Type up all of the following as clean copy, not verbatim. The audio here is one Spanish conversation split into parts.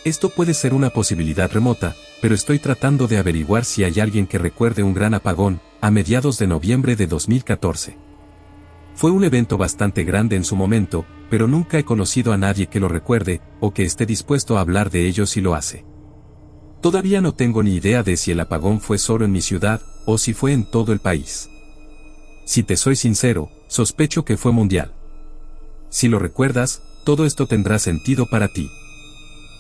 Esto puede ser una posibilidad remota, pero estoy tratando de averiguar si hay alguien que recuerde un gran apagón, a mediados de noviembre de 2014. Fue un evento bastante grande en su momento, pero nunca he conocido a nadie que lo recuerde, o que esté dispuesto a hablar de ello si lo hace. Todavía no tengo ni idea de si el apagón fue solo en mi ciudad, o si fue en todo el país. Si te soy sincero, sospecho que fue mundial. Si lo recuerdas, todo esto tendrá sentido para ti.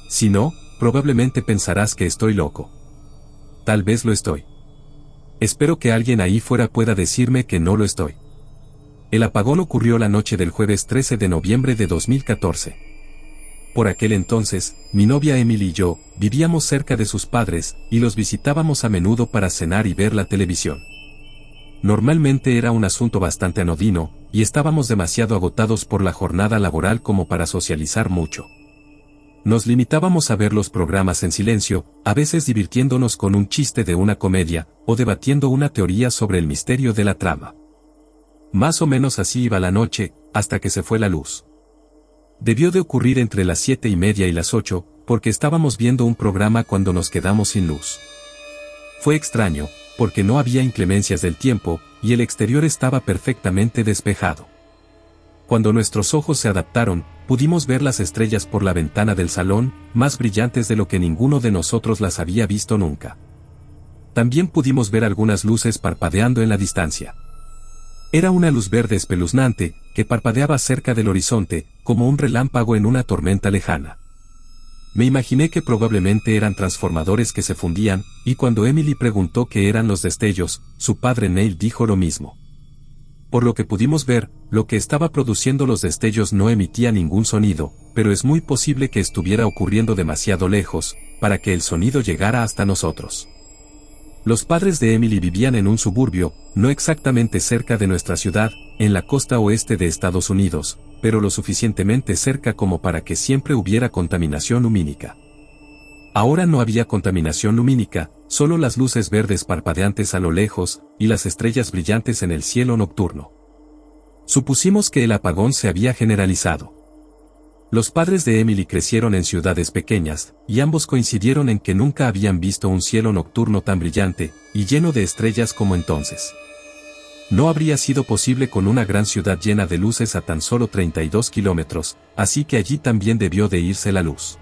Si no, probablemente pensarás que estoy loco. Tal vez lo estoy. Espero que alguien ahí fuera pueda decirme que no lo estoy. El apagón ocurrió la noche del jueves 13 de noviembre de 2014. Por aquel entonces, mi novia Emily y yo, vivíamos cerca de sus padres, y los visitábamos a menudo para cenar y ver la televisión. Normalmente era un asunto bastante anodino, y estábamos demasiado agotados por la jornada laboral como para socializar mucho. Nos limitábamos a ver los programas en silencio, a veces divirtiéndonos con un chiste de una comedia, o debatiendo una teoría sobre el misterio de la trama. Más o menos así iba la noche, hasta que se fue la luz. Debió de ocurrir entre las 7:30 y las 8, porque estábamos viendo un programa cuando nos quedamos sin luz. Fue extraño, porque no había inclemencias del tiempo, y el exterior estaba perfectamente despejado. Cuando nuestros ojos se adaptaron, pudimos ver las estrellas por la ventana del salón, más brillantes de lo que ninguno de nosotros las había visto nunca. También pudimos ver algunas luces parpadeando en la distancia. Era una luz verde espeluznante, que parpadeaba cerca del horizonte, como un relámpago en una tormenta lejana. Me imaginé que probablemente eran transformadores que se fundían, y cuando Emily preguntó qué eran los destellos, su padre Neil dijo lo mismo. Por lo que pudimos ver, lo que estaba produciendo los destellos no emitía ningún sonido, pero es muy posible que estuviera ocurriendo demasiado lejos, para que el sonido llegara hasta nosotros. Los padres de Emily vivían en un suburbio, no exactamente cerca de nuestra ciudad, en la costa oeste de Estados Unidos, pero lo suficientemente cerca como para que siempre hubiera contaminación lumínica. Ahora no había contaminación lumínica, solo las luces verdes parpadeantes a lo lejos, y las estrellas brillantes en el cielo nocturno. Supusimos que el apagón se había generalizado. Los padres de Emily crecieron en ciudades pequeñas, y ambos coincidieron en que nunca habían visto un cielo nocturno tan brillante, y lleno de estrellas como entonces. No habría sido posible con una gran ciudad llena de luces a tan solo 32 kilómetros, así que allí también debió de irse la luz.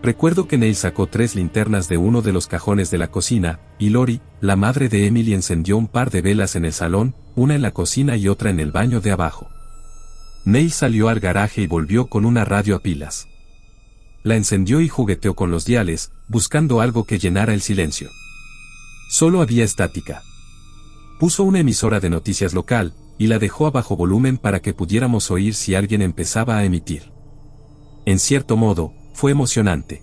Recuerdo que Neil sacó 3 linternas de uno de los cajones de la cocina, y Lori, la madre de Emily, encendió un par de velas en el salón, una en la cocina y otra en el baño de abajo. Neil salió al garaje y volvió con una radio a pilas. La encendió y jugueteó con los diales, buscando algo que llenara el silencio. Solo había estática. Puso una emisora de noticias local, y la dejó a bajo volumen para que pudiéramos oír si alguien empezaba a emitir. En cierto modo, fue emocionante.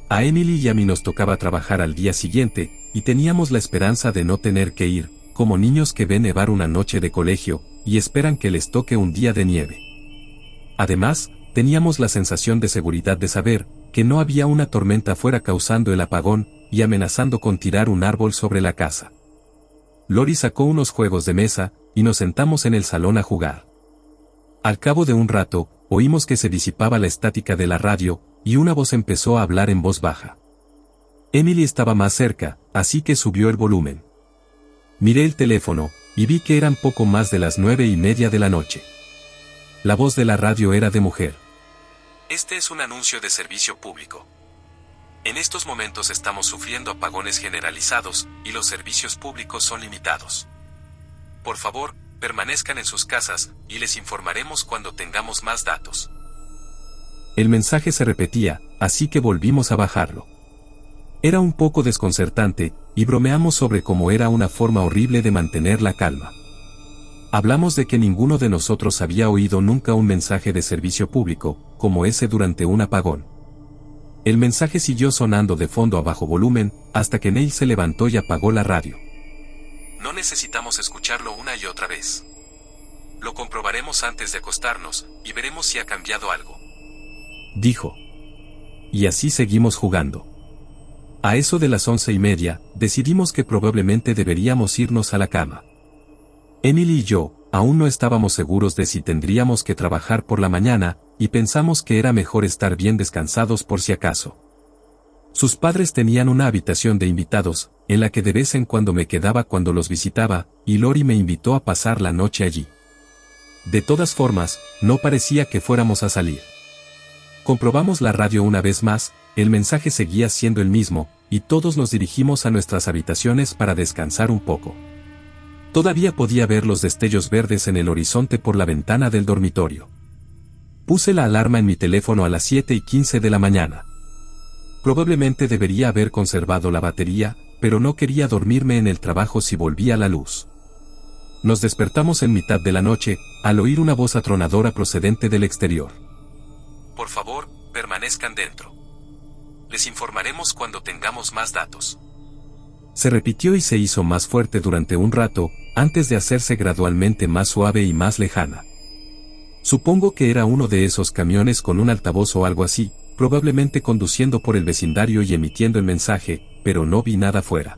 A Emily y a mí nos tocaba trabajar al día siguiente, y teníamos la esperanza de no tener que ir, como niños que ven nevar una noche de colegio, y esperan que les toque un día de nieve. Además, teníamos la sensación de seguridad de saber, que no había una tormenta fuera causando el apagón, y amenazando con tirar un árbol sobre la casa. Lori sacó unos juegos de mesa, y nos sentamos en el salón a jugar. Al cabo de un rato, oímos que se disipaba la estática de la radio, y una voz empezó a hablar en voz baja. Emily estaba más cerca, así que subió el volumen. Miré el teléfono, y vi que eran poco más de las 9:30 de la noche. La voz de la radio era de mujer. Este es un anuncio de servicio público. En estos momentos estamos sufriendo apagones generalizados, y los servicios públicos son limitados. Por favor, permanezcan en sus casas, y les informaremos cuando tengamos más datos. El mensaje se repetía, así que volvimos a bajarlo. Era un poco desconcertante, y bromeamos sobre cómo era una forma horrible de mantener la calma. Hablamos de que ninguno de nosotros había oído nunca un mensaje de servicio público, como ese durante un apagón. El mensaje siguió sonando de fondo a bajo volumen, hasta que Neil se levantó y apagó la radio. No necesitamos escucharlo una y otra vez. Lo comprobaremos antes de acostarnos, y veremos si ha cambiado algo. Dijo. Y así seguimos jugando. A eso de las 11:30, decidimos que probablemente deberíamos irnos a la cama. Emily y yo, aún no estábamos seguros de si tendríamos que trabajar por la mañana, y pensamos que era mejor estar bien descansados por si acaso. Sus padres tenían una habitación de invitados, en la que de vez en cuando me quedaba cuando los visitaba, y Lori me invitó a pasar la noche allí. De todas formas, no parecía que fuéramos a salir. Comprobamos la radio una vez más, el mensaje seguía siendo el mismo, y todos nos dirigimos a nuestras habitaciones para descansar un poco. Todavía podía ver los destellos verdes en el horizonte por la ventana del dormitorio. Puse la alarma en mi teléfono a las 7:15 de la mañana. Probablemente debería haber conservado la batería, pero no quería dormirme en el trabajo si volvía la luz. Nos despertamos en mitad de la noche, al oír una voz atronadora procedente del exterior. Por favor, permanezcan dentro. Les informaremos cuando tengamos más datos. Se repitió y se hizo más fuerte durante un rato, antes de hacerse gradualmente más suave y más lejana. Supongo que era uno de esos camiones con un altavoz o algo así, probablemente conduciendo por el vecindario y emitiendo el mensaje, pero no vi nada fuera.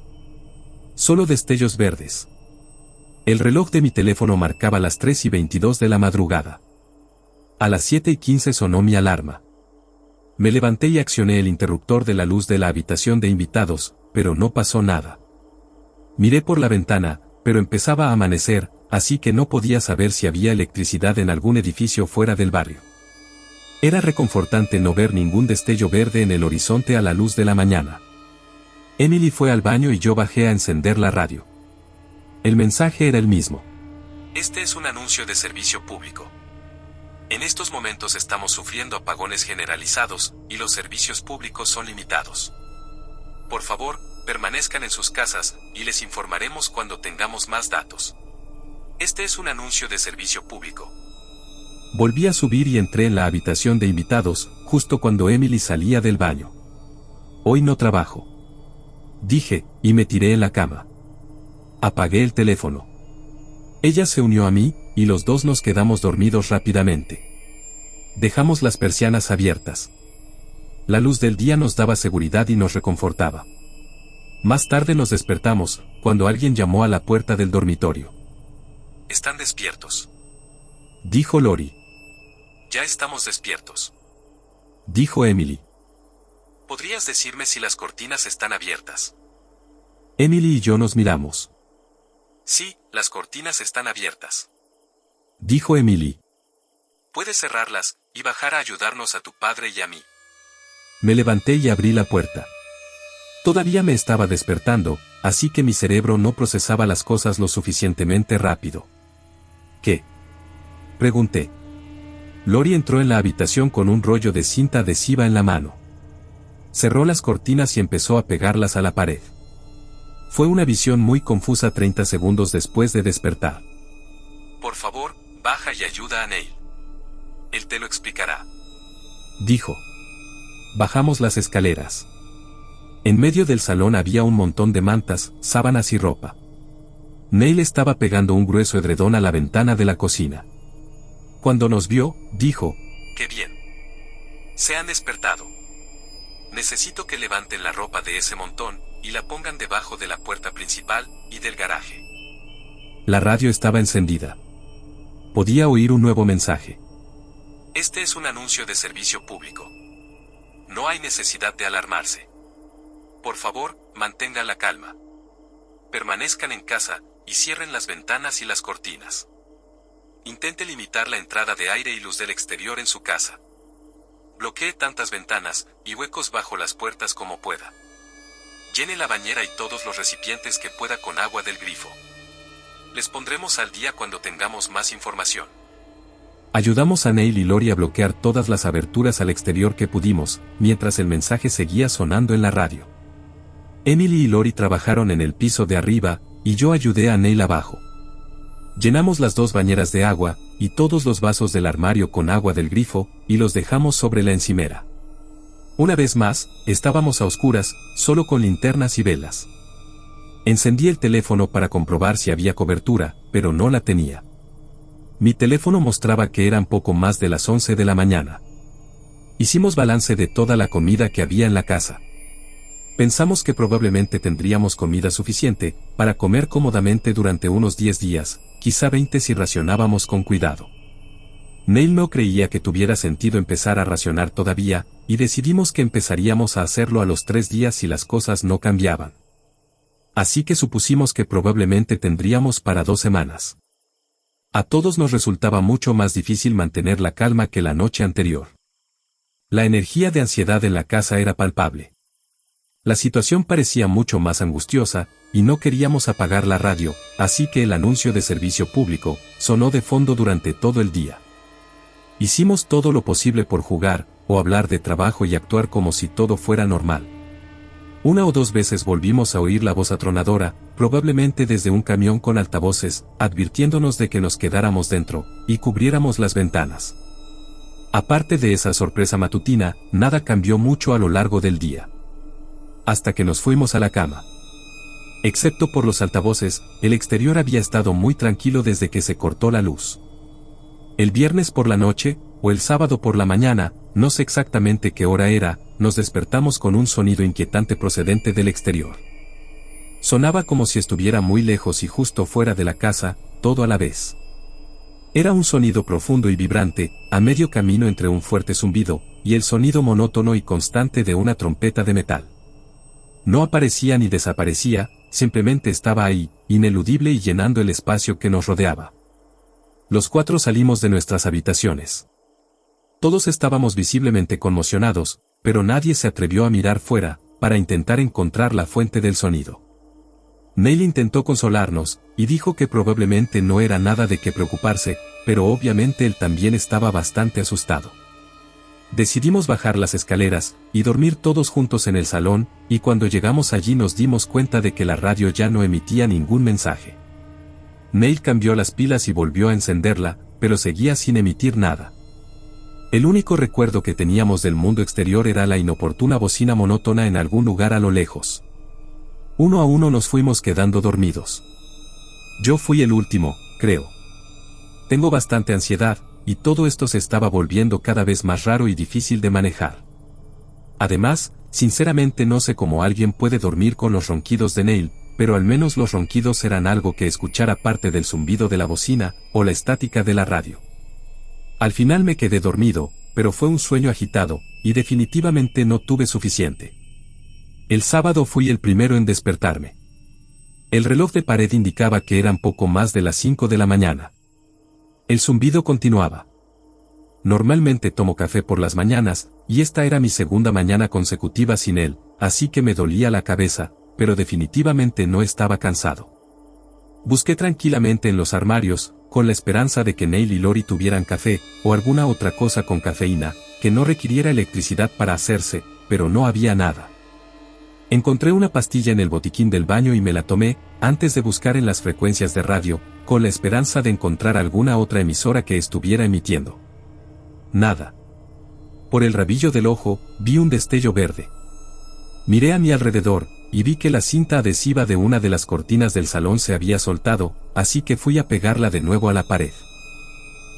Solo destellos verdes. El reloj de mi teléfono marcaba las 3:22 de la madrugada. A las 7:15 sonó mi alarma. Me levanté y accioné el interruptor de la luz de la habitación de invitados, pero no pasó nada. Miré por la ventana, pero empezaba a amanecer, así que no podía saber si había electricidad en algún edificio fuera del barrio. Era reconfortante no ver ningún destello verde en el horizonte a la luz de la mañana. Emily fue al baño y yo bajé a encender la radio. El mensaje era el mismo. Este es un anuncio de servicio público. En estos momentos estamos sufriendo apagones generalizados, y los servicios públicos son limitados. Por favor, permanezcan en sus casas, y les informaremos cuando tengamos más datos. Este es un anuncio de servicio público. Volví a subir y entré en la habitación de invitados, justo cuando Emily salía del baño. Hoy no trabajo, dije, y me tiré en la cama. Apagué el teléfono. Ella se unió a mí, y los dos nos quedamos dormidos rápidamente. Dejamos las persianas abiertas. La luz del día nos daba seguridad y nos reconfortaba. Más tarde nos despertamos, cuando alguien llamó a la puerta del dormitorio. «¿Están despiertos?», dijo Lori. «Ya estamos despiertos», dijo Emily. «¿Podrías decirme si las cortinas están abiertas?». Emily y yo nos miramos. «Sí, las cortinas están abiertas», dijo Emily. «Puedes cerrarlas, y bajar a ayudarnos a tu padre y a mí». Me levanté y abrí la puerta. Todavía me estaba despertando, así que mi cerebro no procesaba las cosas lo suficientemente rápido. «¿Qué?», pregunté. Lori entró en la habitación con un rollo de cinta adhesiva en la mano. Cerró las cortinas y empezó a pegarlas a la pared. Fue una visión muy confusa 30 segundos después de despertar. «Por favor, baja y ayuda a Neil. Él te lo explicará», dijo. Bajamos las escaleras. En medio del salón había un montón de mantas, sábanas y ropa. Neil estaba pegando un grueso edredón a la ventana de la cocina. Cuando nos vio, dijo: «¡Qué bien! Se han despertado. Necesito que levanten la ropa de ese montón, y la pongan debajo de la puerta principal, y del garaje». La radio estaba encendida. Podía oír un nuevo mensaje. «Este es un anuncio de servicio público. No hay necesidad de alarmarse. Por favor, mantengan la calma. Permanezcan en casa, y cierren las ventanas y las cortinas. Intente limitar la entrada de aire y luz del exterior en su casa. Bloquee tantas ventanas y huecos bajo las puertas como pueda. Llene la bañera y todos los recipientes que pueda con agua del grifo. Les pondremos al día cuando tengamos más información». Ayudamos a Neil y Lori a bloquear todas las aberturas al exterior que pudimos, mientras el mensaje seguía sonando en la radio. Emily y Lori trabajaron en el piso de arriba, y yo ayudé a Neil abajo. Llenamos las 2 bañeras de agua, y todos los vasos del armario con agua del grifo, y los dejamos sobre la encimera. Una vez más, estábamos a oscuras, solo con linternas y velas. Encendí el teléfono para comprobar si había cobertura, pero no la tenía. Mi teléfono mostraba que eran poco más de las 11 de la mañana. Hicimos balance de toda la comida que había en la casa. Pensamos que probablemente tendríamos comida suficiente para comer cómodamente durante unos 10 días, quizá 20 si racionábamos con cuidado. Neil no creía que tuviera sentido empezar a racionar todavía, y decidimos que empezaríamos a hacerlo a los 3 días si las cosas no cambiaban. Así que supusimos que probablemente tendríamos para 2 semanas. A todos nos resultaba mucho más difícil mantener la calma que la noche anterior. La energía de ansiedad en la casa era palpable. La situación parecía mucho más angustiosa, y no queríamos apagar la radio, así que el anuncio de servicio público sonó de fondo durante todo el día. Hicimos todo lo posible por jugar, o hablar de trabajo y actuar como si todo fuera normal. 1 o 2 veces volvimos a oír la voz atronadora, probablemente desde un camión con altavoces, advirtiéndonos de que nos quedáramos dentro, y cubriéramos las ventanas. Aparte de esa sorpresa matutina, nada cambió mucho a lo largo del día. Hasta que nos fuimos a la cama. Excepto por los altavoces, el exterior había estado muy tranquilo desde que se cortó la luz. El viernes por la noche, o el sábado por la mañana, no sé exactamente qué hora era, nos despertamos con un sonido inquietante procedente del exterior. Sonaba como si estuviera muy lejos y justo fuera de la casa, todo a la vez. Era un sonido profundo y vibrante, a medio camino entre un fuerte zumbido, y el sonido monótono y constante de una trompeta de metal. No aparecía ni desaparecía, simplemente estaba ahí, ineludible y llenando el espacio que nos rodeaba. Los 4 salimos de nuestras habitaciones. Todos estábamos visiblemente conmocionados, pero nadie se atrevió a mirar fuera, para intentar encontrar la fuente del sonido. Neil intentó consolarnos, y dijo que probablemente no era nada de qué preocuparse, pero obviamente él también estaba bastante asustado. Decidimos bajar las escaleras, y dormir todos juntos en el salón, y cuando llegamos allí nos dimos cuenta de que la radio ya no emitía ningún mensaje. Neil cambió las pilas y volvió a encenderla, pero seguía sin emitir nada. El único recuerdo que teníamos del mundo exterior era la inoportuna bocina monótona en algún lugar a lo lejos. 1 a 1 nos fuimos quedando dormidos. Yo fui el último, creo. Tengo bastante ansiedad, y todo esto se estaba volviendo cada vez más raro y difícil de manejar. Además, sinceramente no sé cómo alguien puede dormir con los ronquidos de Neil, pero al menos los ronquidos eran algo que escuchar aparte del zumbido de la bocina, o la estática de la radio. Al final me quedé dormido, pero fue un sueño agitado, y definitivamente no tuve suficiente. El sábado fui el primero en despertarme. El reloj de pared indicaba que eran poco más de las 5 de la mañana. El zumbido continuaba. Normalmente tomo café por las mañanas, y esta era mi segunda mañana consecutiva sin él, así que me dolía la cabeza, pero definitivamente no estaba cansado. Busqué tranquilamente en los armarios, con la esperanza de que Neil y Lori tuvieran café, o alguna otra cosa con cafeína, que no requiriera electricidad para hacerse, pero no había nada. Encontré una pastilla en el botiquín del baño y me la tomé, antes de buscar en las frecuencias de radio, con la esperanza de encontrar alguna otra emisora que estuviera emitiendo. Nada. Por el rabillo del ojo, vi un destello verde. Miré a mi alrededor, y vi que la cinta adhesiva de una de las cortinas del salón se había soltado, así que fui a pegarla de nuevo a la pared.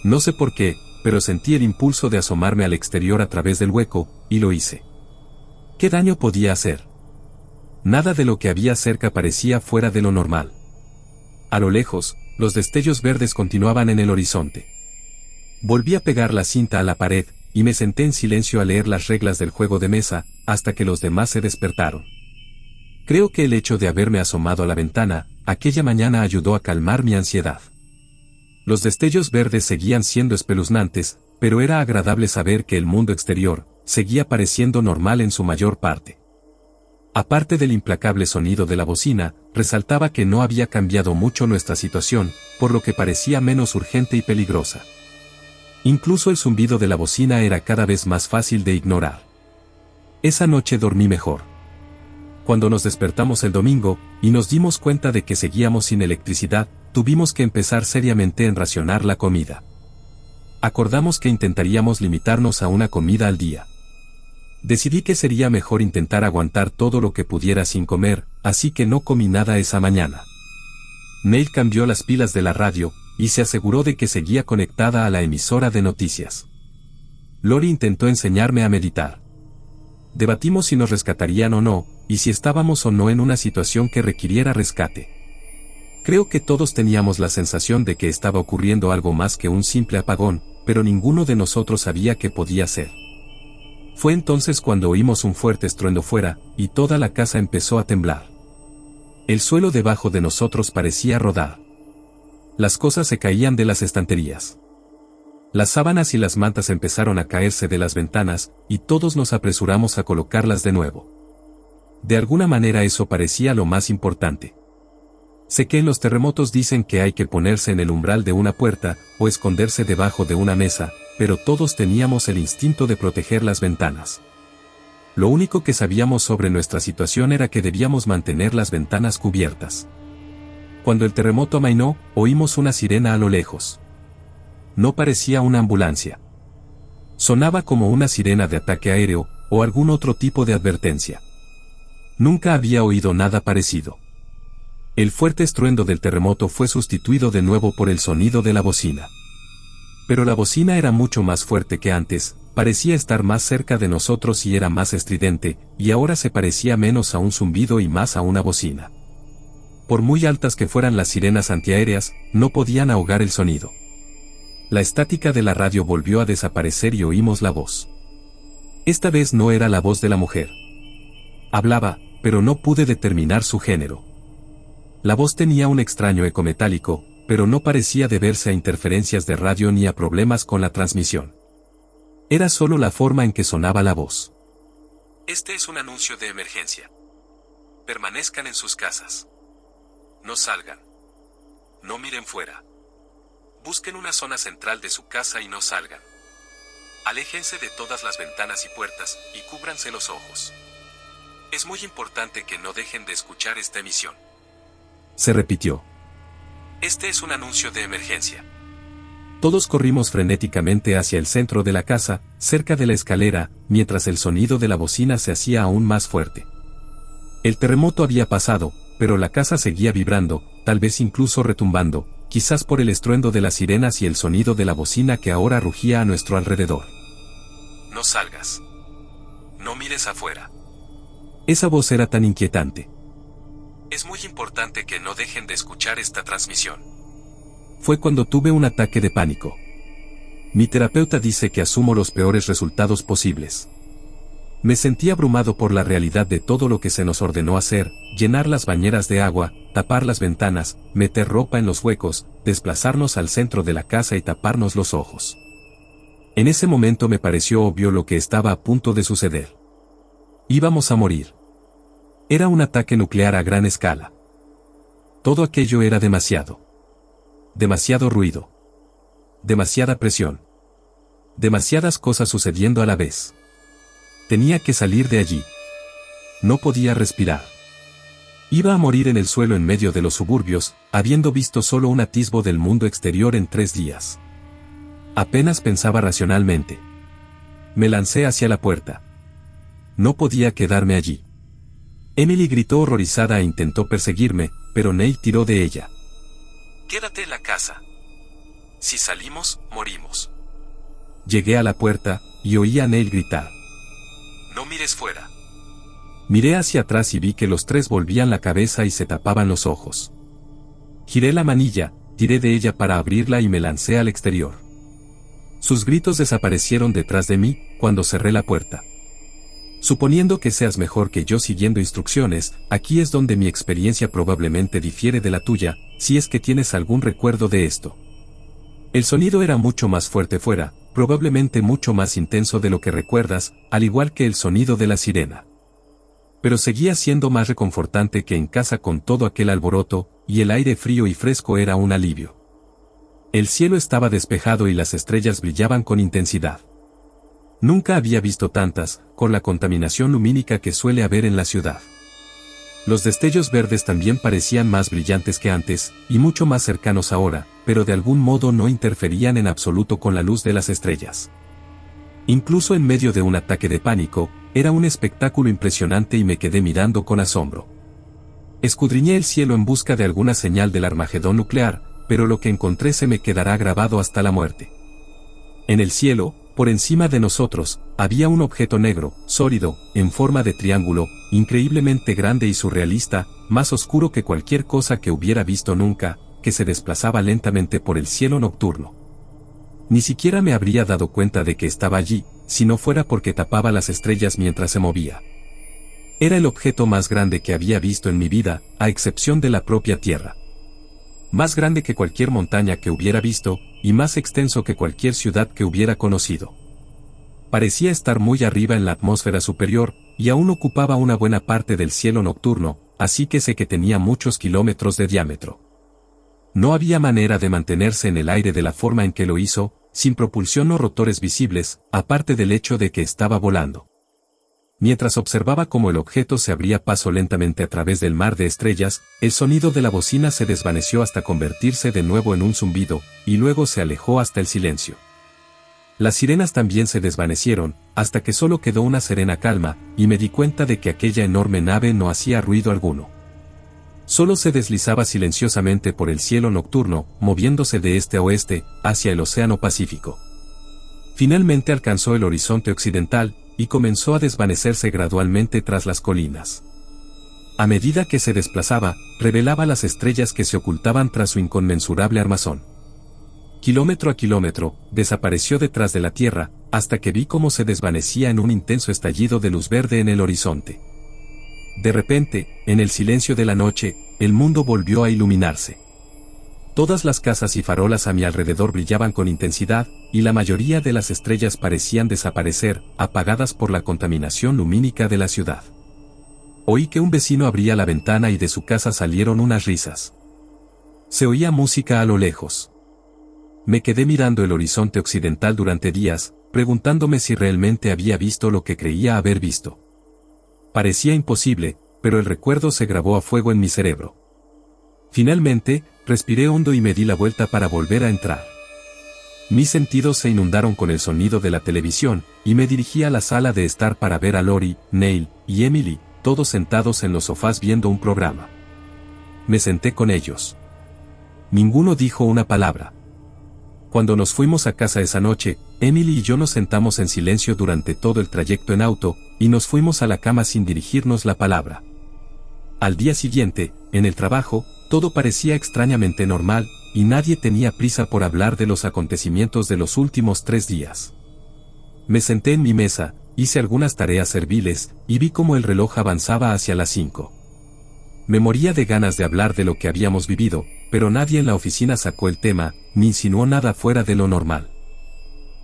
No sé por qué, pero sentí el impulso de asomarme al exterior a través del hueco, y lo hice. ¿Qué daño podía hacer? Nada de lo que había cerca parecía fuera de lo normal. A lo lejos, los destellos verdes continuaban en el horizonte. Volví a pegar la cinta a la pared, y me senté en silencio a leer las reglas del juego de mesa, hasta que los demás se despertaron. Creo que el hecho de haberme asomado a la ventana, aquella mañana ayudó a calmar mi ansiedad. Los destellos verdes seguían siendo espeluznantes, pero era agradable saber que el mundo exterior seguía pareciendo normal en su mayor parte. Aparte del implacable sonido de la bocina, resaltaba que no había cambiado mucho nuestra situación, por lo que parecía menos urgente y peligrosa. Incluso el zumbido de la bocina era cada vez más fácil de ignorar. Esa noche dormí mejor. Cuando nos despertamos el domingo, y nos dimos cuenta de que seguíamos sin electricidad, tuvimos que empezar seriamente en racionar la comida. Acordamos que intentaríamos limitarnos a una comida al día. Decidí que sería mejor intentar aguantar todo lo que pudiera sin comer, así que no comí nada esa mañana. Neil cambió las pilas de la radio, y se aseguró de que seguía conectada a la emisora de noticias. Lori intentó enseñarme a meditar. Debatimos si nos rescatarían o no, y si estábamos o no en una situación que requiriera rescate. Creo que todos teníamos la sensación de que estaba ocurriendo algo más que un simple apagón, pero ninguno de nosotros sabía qué podía ser. Fue entonces cuando oímos un fuerte estruendo fuera, y toda la casa empezó a temblar. El suelo debajo de nosotros parecía rodar. Las cosas se caían de las estanterías. Las sábanas y las mantas empezaron a caerse de las ventanas, y todos nos apresuramos a colocarlas de nuevo. De alguna manera eso parecía lo más importante. Sé que en los terremotos dicen que hay que ponerse en el umbral de una puerta, o esconderse debajo de una mesa, pero todos teníamos el instinto de proteger las ventanas. Lo único que sabíamos sobre nuestra situación era que debíamos mantener las ventanas cubiertas. Cuando el terremoto amainó, oímos una sirena a lo lejos. No parecía una ambulancia. Sonaba como una sirena de ataque aéreo, o algún otro tipo de advertencia. Nunca había oído nada parecido. El fuerte estruendo del terremoto fue sustituido de nuevo por el sonido de la bocina. Pero la bocina era mucho más fuerte que antes, parecía estar más cerca de nosotros y era más estridente, y ahora se parecía menos a un zumbido y más a una bocina. Por muy altas que fueran las sirenas antiaéreas, no podían ahogar el sonido. La estática de la radio volvió a desaparecer y oímos la voz. Esta vez no era la voz de la mujer. Hablaba, pero no pude determinar su género. La voz tenía un extraño eco metálico, pero no parecía deberse a interferencias de radio ni a problemas con la transmisión. Era solo la forma en que sonaba la voz. Este es un anuncio de emergencia. Permanezcan en sus casas. No salgan. No miren fuera. Busquen una zona central de su casa y no salgan. Aléjense de todas las ventanas y puertas, y cúbranse los ojos. Es muy importante que no dejen de escuchar esta emisión. Se repitió. Este es un anuncio de emergencia. Todos corrimos frenéticamente hacia el centro de la casa, cerca de la escalera, mientras el sonido de la bocina se hacía aún más fuerte. El terremoto había pasado, pero la casa seguía vibrando, tal vez incluso retumbando, quizás por el estruendo de las sirenas y el sonido de la bocina que ahora rugía a nuestro alrededor. No salgas. No mires afuera. Esa voz era tan inquietante. Es muy importante que no dejen de escuchar esta transmisión. Fue cuando tuve un ataque de pánico. Mi terapeuta dice que asumo los peores resultados posibles. Me sentí abrumado por la realidad de todo lo que se nos ordenó hacer: llenar las bañeras de agua, tapar las ventanas, meter ropa en los huecos, desplazarnos al centro de la casa y taparnos los ojos. En ese momento me pareció obvio lo que estaba a punto de suceder. Íbamos a morir. Era un ataque nuclear a gran escala. Todo aquello era demasiado. Demasiado ruido. Demasiada presión. Demasiadas cosas sucediendo a la vez. Tenía que salir de allí. No podía respirar. Iba a morir en el suelo en medio de los suburbios, habiendo visto solo un atisbo del mundo exterior en 3 días. Apenas pensaba racionalmente. Me lancé hacia la puerta. No podía quedarme allí. Emily gritó horrorizada e intentó perseguirme, pero Neil tiró de ella. Quédate en la casa. Si salimos, morimos. Llegué a la puerta, y oí a Neil gritar. No mires fuera. Miré hacia atrás y vi que los 3 volvían la cabeza y se tapaban los ojos. Giré la manilla, tiré de ella para abrirla y me lancé al exterior. Sus gritos desaparecieron detrás de mí, cuando cerré la puerta. Suponiendo que seas mejor que yo siguiendo instrucciones, aquí es donde mi experiencia probablemente difiere de la tuya, si es que tienes algún recuerdo de esto. El sonido era mucho más fuerte fuera, probablemente mucho más intenso de lo que recuerdas, al igual que el sonido de la sirena. Pero seguía siendo más reconfortante que en casa con todo aquel alboroto, y el aire frío y fresco era un alivio. El cielo estaba despejado y las estrellas brillaban con intensidad. Nunca había visto tantas, con la contaminación lumínica que suele haber en la ciudad. Los destellos verdes también parecían más brillantes que antes, y mucho más cercanos ahora, pero de algún modo no interferían en absoluto con la luz de las estrellas. Incluso en medio de un ataque de pánico, era un espectáculo impresionante y me quedé mirando con asombro. Escudriñé el cielo en busca de alguna señal del Armagedón nuclear, pero lo que encontré se me quedará grabado hasta la muerte. En el cielo, por encima de nosotros, había un objeto negro, sólido, en forma de triángulo, increíblemente grande y surrealista, más oscuro que cualquier cosa que hubiera visto nunca, que se desplazaba lentamente por el cielo nocturno. Ni siquiera me habría dado cuenta de que estaba allí, si no fuera porque tapaba las estrellas mientras se movía. Era el objeto más grande que había visto en mi vida, a excepción de la propia Tierra. Más grande que cualquier montaña que hubiera visto, y más extenso que cualquier ciudad que hubiera conocido. Parecía estar muy arriba en la atmósfera superior, y aún ocupaba una buena parte del cielo nocturno, así que sé que tenía muchos kilómetros de diámetro. No había manera de mantenerse en el aire de la forma en que lo hizo, sin propulsión o rotores visibles, aparte del hecho de que estaba volando. Mientras observaba cómo el objeto se abría paso lentamente a través del mar de estrellas, el sonido de la bocina se desvaneció hasta convertirse de nuevo en un zumbido, y luego se alejó hasta el silencio. Las sirenas también se desvanecieron, hasta que solo quedó una serena calma, y me di cuenta de que aquella enorme nave no hacía ruido alguno. Solo se deslizaba silenciosamente por el cielo nocturno, moviéndose de este a oeste, hacia el Océano Pacífico. Finalmente alcanzó el horizonte occidental, y comenzó a desvanecerse gradualmente tras las colinas. A medida que se desplazaba, revelaba las estrellas que se ocultaban tras su inconmensurable armazón. Kilómetro a kilómetro, desapareció detrás de la Tierra, hasta que vi cómo se desvanecía en un intenso estallido de luz verde en el horizonte. De repente, en el silencio de la noche, el mundo volvió a iluminarse. Todas las casas y farolas a mi alrededor brillaban con intensidad, y la mayoría de las estrellas parecían desaparecer, apagadas por la contaminación lumínica de la ciudad. Oí que un vecino abría la ventana y de su casa salieron unas risas. Se oía música a lo lejos. Me quedé mirando el horizonte occidental durante días, preguntándome si realmente había visto lo que creía haber visto. Parecía imposible, pero el recuerdo se grabó a fuego en mi cerebro. Finalmente, respiré hondo y me di la vuelta para volver a entrar. Mis sentidos se inundaron con el sonido de la televisión, y me dirigí a la sala de estar para ver a Lori, Neil y Emily, todos sentados en los sofás viendo un programa. Me senté con ellos. Ninguno dijo una palabra. Cuando nos fuimos a casa esa noche, Emily y yo nos sentamos en silencio durante todo el trayecto en auto, y nos fuimos a la cama sin dirigirnos la palabra. Al día siguiente, en el trabajo, todo parecía extrañamente normal, y nadie tenía prisa por hablar de los acontecimientos de los últimos 3 días. Me senté en mi mesa, hice algunas tareas serviles, y vi cómo el reloj avanzaba hacia las 5. Me moría de ganas de hablar de lo que habíamos vivido, pero nadie en la oficina sacó el tema, ni insinuó nada fuera de lo normal.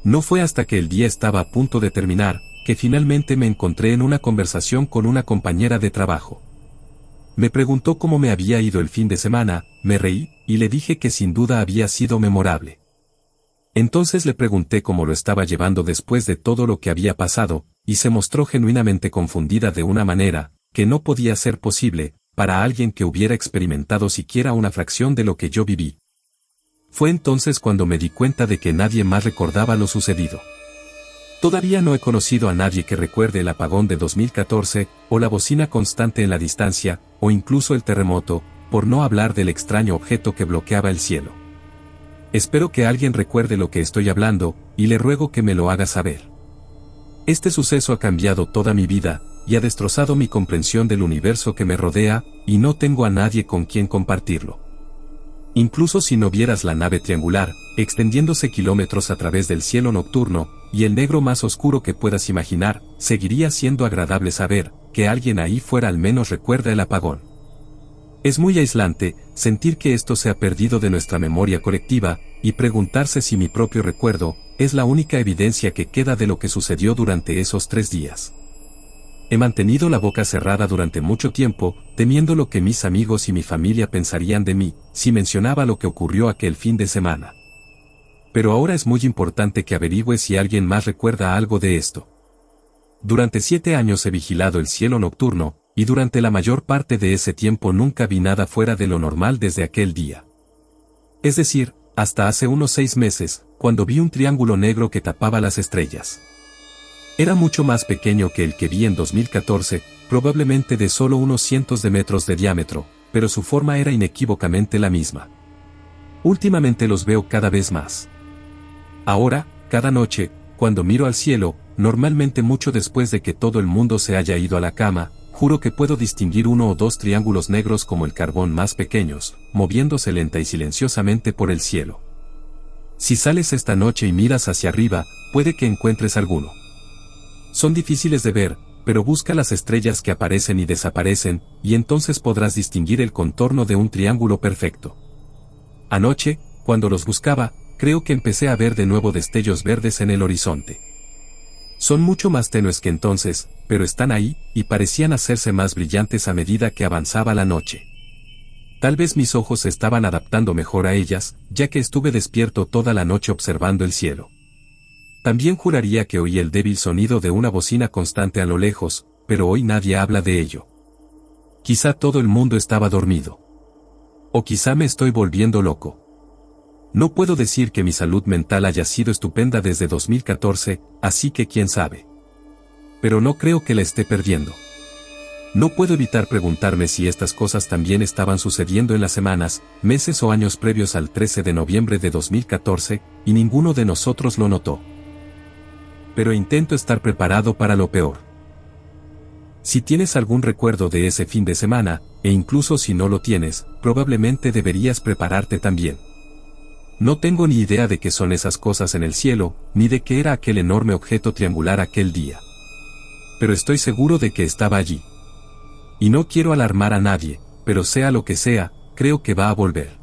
No fue hasta que el día estaba a punto de terminar, que finalmente me encontré en una conversación con una compañera de trabajo. Me preguntó cómo me había ido el fin de semana, me reí, y le dije que sin duda había sido memorable. Entonces le pregunté cómo lo estaba llevando después de todo lo que había pasado, y se mostró genuinamente confundida de una manera, que no podía ser posible, para alguien que hubiera experimentado siquiera una fracción de lo que yo viví. Fue entonces cuando me di cuenta de que nadie más recordaba lo sucedido. Todavía no he conocido a nadie que recuerde el apagón de 2014, o la bocina constante en la distancia, o incluso el terremoto, por no hablar del extraño objeto que bloqueaba el cielo. Espero que alguien recuerde lo que estoy hablando, y le ruego que me lo haga saber. Este suceso ha cambiado toda mi vida, y ha destrozado mi comprensión del universo que me rodea, y no tengo a nadie con quien compartirlo. Incluso si no vieras la nave triangular, extendiéndose kilómetros a través del cielo nocturno, y el negro más oscuro que puedas imaginar, seguiría siendo agradable saber, que alguien ahí fuera al menos recuerda el apagón. Es muy aislante, sentir que esto se ha perdido de nuestra memoria colectiva, y preguntarse si mi propio recuerdo, es la única evidencia que queda de lo que sucedió durante esos 3 días. He mantenido la boca cerrada durante mucho tiempo, temiendo lo que mis amigos y mi familia pensarían de mí, si mencionaba lo que ocurrió aquel fin de semana. Pero ahora es muy importante que averigüe si alguien más recuerda algo de esto. Durante 7 años he vigilado el cielo nocturno, y durante la mayor parte de ese tiempo nunca vi nada fuera de lo normal desde aquel día. Es decir, hasta hace unos 6 meses, cuando vi un triángulo negro que tapaba las estrellas. Era mucho más pequeño que el que vi en 2014, probablemente de solo unos cientos de metros de diámetro, pero su forma era inequívocamente la misma. Últimamente los veo cada vez más. Ahora, cada noche, cuando miro al cielo, normalmente mucho después de que todo el mundo se haya ido a la cama, juro que puedo distinguir 1 o 2 triángulos negros como el carbón más pequeños, moviéndose lenta y silenciosamente por el cielo. Si sales esta noche y miras hacia arriba, puede que encuentres alguno. Son difíciles de ver, pero busca las estrellas que aparecen y desaparecen, y entonces podrás distinguir el contorno de un triángulo perfecto. Anoche, cuando los buscaba, creo que empecé a ver de nuevo destellos verdes en el horizonte. Son mucho más tenues que entonces, pero están ahí, y parecían hacerse más brillantes a medida que avanzaba la noche. Tal vez mis ojos se estaban adaptando mejor a ellas, ya que estuve despierto toda la noche observando el cielo. También juraría que oí el débil sonido de una bocina constante a lo lejos, pero hoy nadie habla de ello. Quizá todo el mundo estaba dormido. O quizá me estoy volviendo loco. No puedo decir que mi salud mental haya sido estupenda desde 2014, así que quién sabe. Pero no creo que la esté perdiendo. No puedo evitar preguntarme si estas cosas también estaban sucediendo en las semanas, meses o años previos al 13 de noviembre de 2014, y ninguno de nosotros lo notó. Pero intento estar preparado para lo peor. Si tienes algún recuerdo de ese fin de semana, e incluso si no lo tienes, probablemente deberías prepararte también. No tengo ni idea de qué son esas cosas en el cielo, ni de qué era aquel enorme objeto triangular aquel día. Pero estoy seguro de que estaba allí. Y no quiero alarmar a nadie, pero sea lo que sea, creo que va a volver.